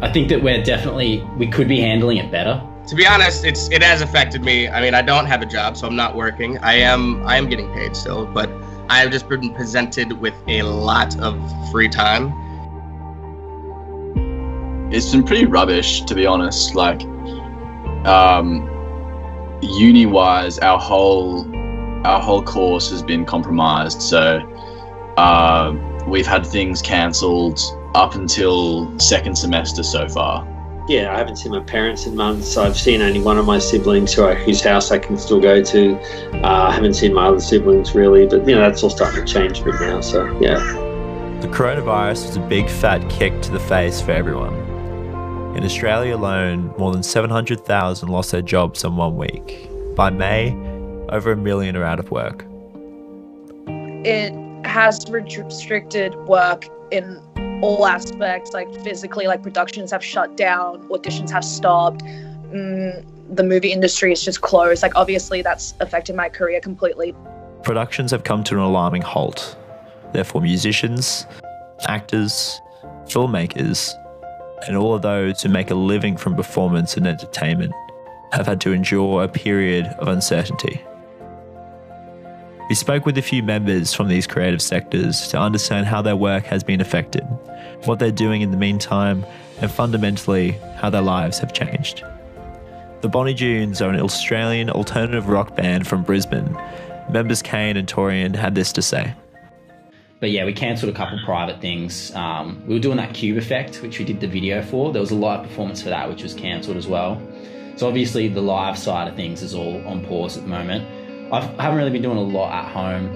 I think that we could be handling it better. To be honest, it has affected me. I mean, I don't have a job, so I'm not working. I am getting paid still, but I've just been presented with a lot of free time. It's been pretty rubbish, to be honest. Like, uni-wise, our whole course has been compromised. So we've had things cancelled up until second semester so far. Yeah, I haven't seen my parents in months. I've seen only one of my siblings whose house I can still go to. I haven't seen my other siblings really, but that's all starting to change a bit now. So yeah. The coronavirus was a big fat kick to the face for everyone. In Australia alone, more than 700,000 lost their jobs in 1 week. By May, over 1 million are out of work. It has restricted work in all aspects, like physically, like productions have shut down, auditions have stopped, the movie industry is just closed. Like obviously that's affected my career completely. Productions have come to an alarming halt. Therefore musicians, actors, filmmakers, and all of those who make a living from performance and entertainment have had to endure a period of uncertainty. We spoke with a few members from these creative sectors to understand how their work has been affected, what they're doing in the meantime, and fundamentally, how their lives have changed. The Bonnie Dunes are an Australian alternative rock band from Brisbane. Members Kane and Torian had this to say. But yeah, we cancelled a couple private things. We were doing that Cube Effect, which we did the video for. There was a live performance for that, which was cancelled as well. So obviously the live side of things is all on pause at the moment. I haven't really been doing a lot at home.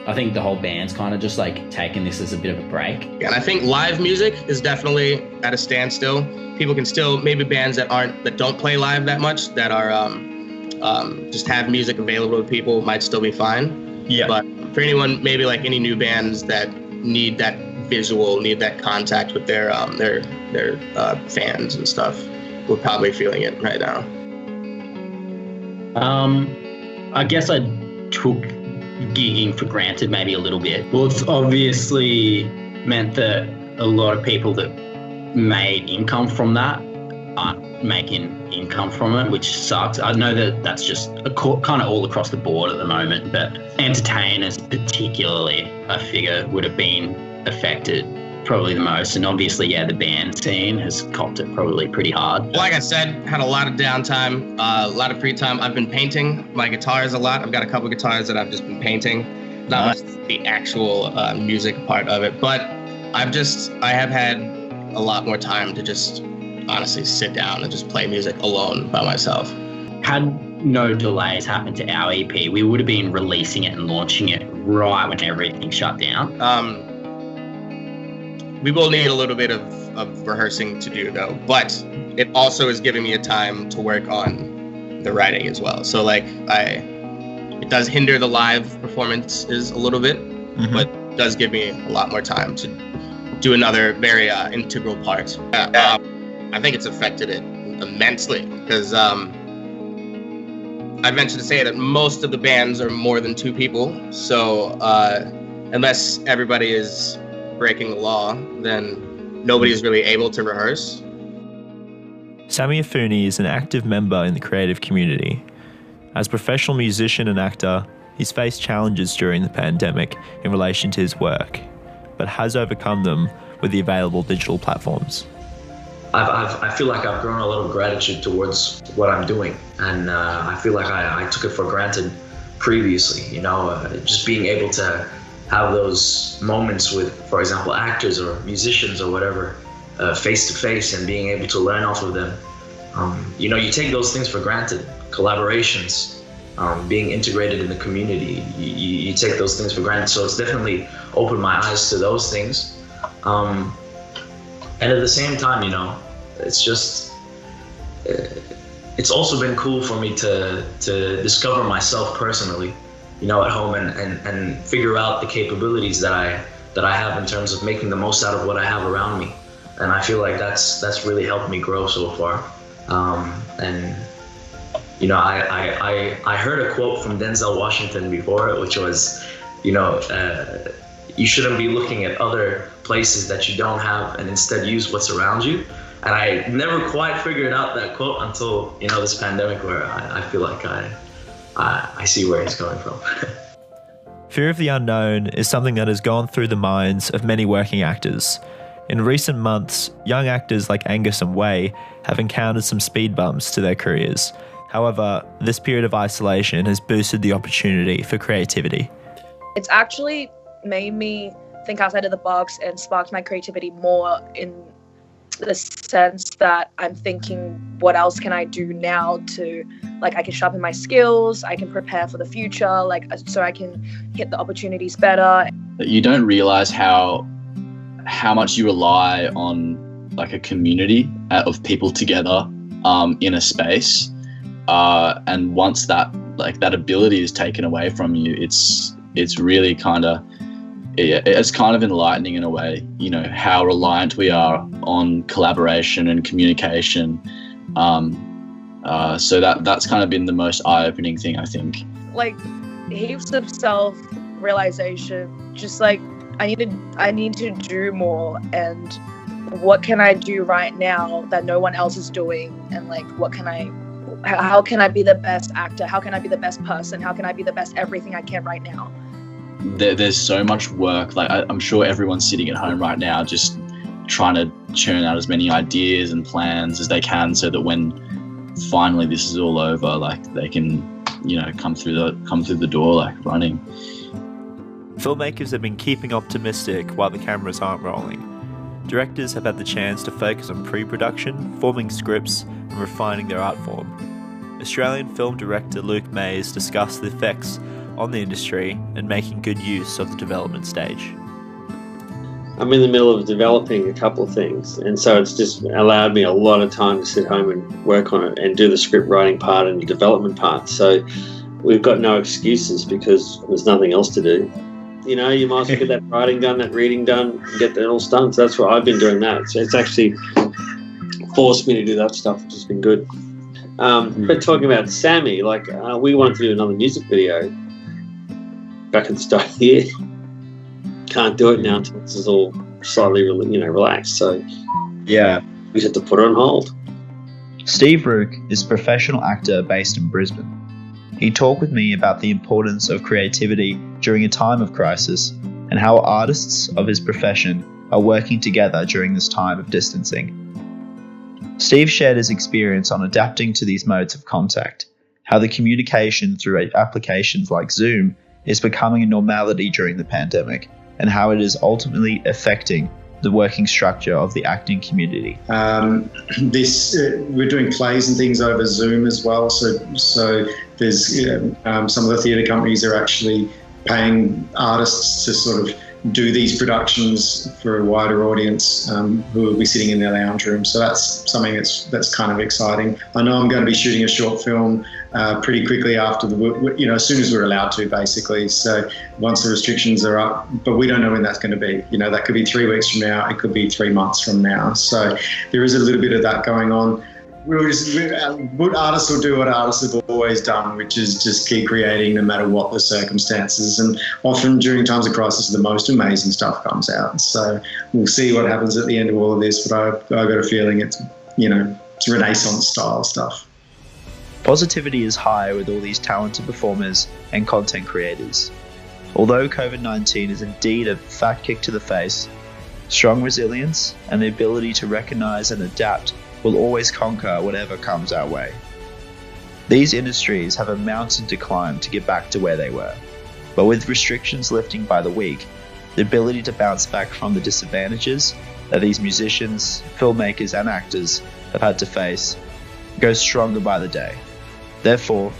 I think the whole band's kind of just like taking this as a bit of a break. And I think live music is definitely at a standstill. People can still, maybe bands that don't play live that much, that are just have music available to people might still be fine. Yeah. But for anyone, maybe like any new bands that need that visual, need that contact with their fans and stuff, we're probably feeling it right now. I guess I took gigging for granted maybe a little bit. Well, it's obviously meant that a lot of people that made income from that aren't making income from it, which sucks. I know that that's just kind of all across the board at the moment, but entertainers particularly, I figure, would have been affected probably the most. And obviously, yeah, the band scene has copped it probably pretty hard. Like I said, had a lot of downtime, a lot of free time. I've been painting my guitars a lot. I've got a couple guitars that I've just been painting. Not much the actual music part of it, but I have had a lot more time to just honestly sit down and just play music alone by myself. Had no delays happened to our EP, we would have been releasing it and launching it right when everything shut down. We will need a little bit of rehearsing to do though, but it also is giving me a time to work on the writing as well. So like it does hinder the live performances a little bit, but it does give me a lot more time to do another very integral part. I think it's affected it immensely because I venture to say that most of the bands are more than 2 people. So unless everybody is breaking the law, then nobody is really able to rehearse. Sammy Afuni is an active member in the creative community. As a professional musician and actor, he's faced challenges during the pandemic in relation to his work, but has overcome them with the available digital platforms. I feel like I've grown a lot of gratitude towards what I'm doing, and I feel like I took it for granted previously, just being able to have those moments with, for example, actors or musicians or whatever, face to face, and being able to learn off of them. You take those things for granted. Collaborations, being integrated in the community, you take those things for granted. So it's definitely opened my eyes to those things. And at the same time, it's also been cool for me to discover myself personally, at home and figure out the capabilities that I have in terms of making the most out of what I have around me. And I feel like that's really helped me grow so far. I heard a quote from Denzel Washington before, which was, you shouldn't be looking at other places that you don't have and instead use what's around you. And I never quite figured out that quote until, you know, this pandemic, where I feel like I see where he's coming from. Fear of the unknown is something that has gone through the minds of many working actors. In recent months, young actors like Angus and Wei have encountered some speed bumps to their careers. However, this period of isolation has boosted the opportunity for creativity. It's actually made me think outside of the box and sparked my creativity more, in the sense that I'm thinking, what else can I do now to, like, I can sharpen my skills, I can prepare for the future, like, so I can hit the opportunities better. You don't realize how much you rely on like a community of people together in a space, and once that ability is taken away from you, it's really it's kind of enlightening in a way, you know, how reliant we are on collaboration and communication. So that's kind of been the most eye-opening thing, I think. Like, heaps of self-realization, just like, I need to do more, and what can I do right now that no one else is doing, and like, how can I be the best actor? How can I be the best person? How can I be the best everything I can right now? There's so much work. Like, I'm sure everyone's sitting at home right now just trying to churn out as many ideas and plans as they can, so that when finally this is all over, like, they can, you know, come through the door like running. Filmmakers have been keeping optimistic while the cameras aren't rolling. Directors have had the chance to focus on pre-production, forming scripts, and refining their art form. Australian film director Luke Mays discussed the effects on the industry and making good use of the development stage. I'm in the middle of developing a couple of things, and so it's just allowed me a lot of time to sit home and work on it and do the script writing part and the development part. So we've got no excuses because there's nothing else to do. You know, you might as well get that writing done, that reading done, and get that all done. So that's what I've been doing that. So it's actually forced me to do that stuff, which has been good. But talking about Sammy, like, we wanted to do another music video back at the start of the year. Can't do it now until this is all slightly, relaxed. So yeah, we had to put it on hold. Steve Rook is a professional actor based in Brisbane. He talked with me about the importance of creativity during a time of crisis and how artists of his profession are working together during this time of distancing. Steve shared his experience on adapting to these modes of contact, how the communication through applications like Zoom is becoming a normality during the pandemic, and how it is ultimately affecting the working structure of the acting community. We're doing plays and things over Zoom as well. So there's some of the theatre companies are actually paying artists to sort of do these productions for a wider audience who will be sitting in their lounge room. So that's something that's kind of exciting. I know I'm going to be shooting a short film pretty quickly after as soon as we're allowed to, basically. So once the restrictions are up, but we don't know when that's going to be. That could be 3 weeks from now. It could be 3 months from now. So there is a little bit of that going on. What artists will do what artists have always done, which is just keep creating no matter what the circumstances. And often during times of crisis, the most amazing stuff comes out. So we'll see what happens at the end of all of this. But I've got a feeling it's Renaissance style stuff. Positivity is high with all these talented performers and content creators. Although COVID-19 is indeed a fat kick to the face, strong resilience and the ability to recognize and adapt will always conquer whatever comes our way. These industries have a mountain to climb to get back to where they were, but with restrictions lifting by the week, the ability to bounce back from the disadvantages that these musicians, filmmakers and actors have had to face goes stronger by the day. Therefore,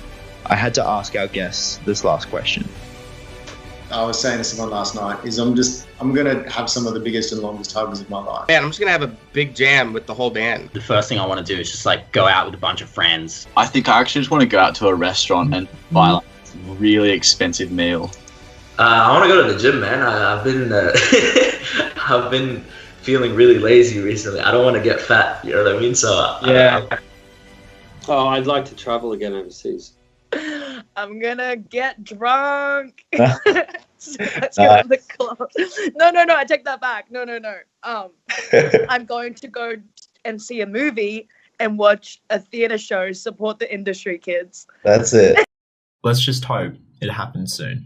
I had to ask our guests this last question. I was saying to someone last night, I'm going to have some of the biggest and longest hugs of my life. Man, I'm just going to have a big jam with the whole band. The first thing I want to do is just like go out with a bunch of friends. I think I actually just want to go out to a restaurant and buy like a really expensive meal. I want to go to the gym, man. I've been feeling really lazy recently. I don't want to get fat, you know what I mean? So yeah. I'd like to travel again overseas. I'm gonna get drunk. Let's go to the club. No, I take that back. No. I'm going to go and see a movie and watch a theatre show. Support the industry, kids. That's it. Let's just hope it happens soon.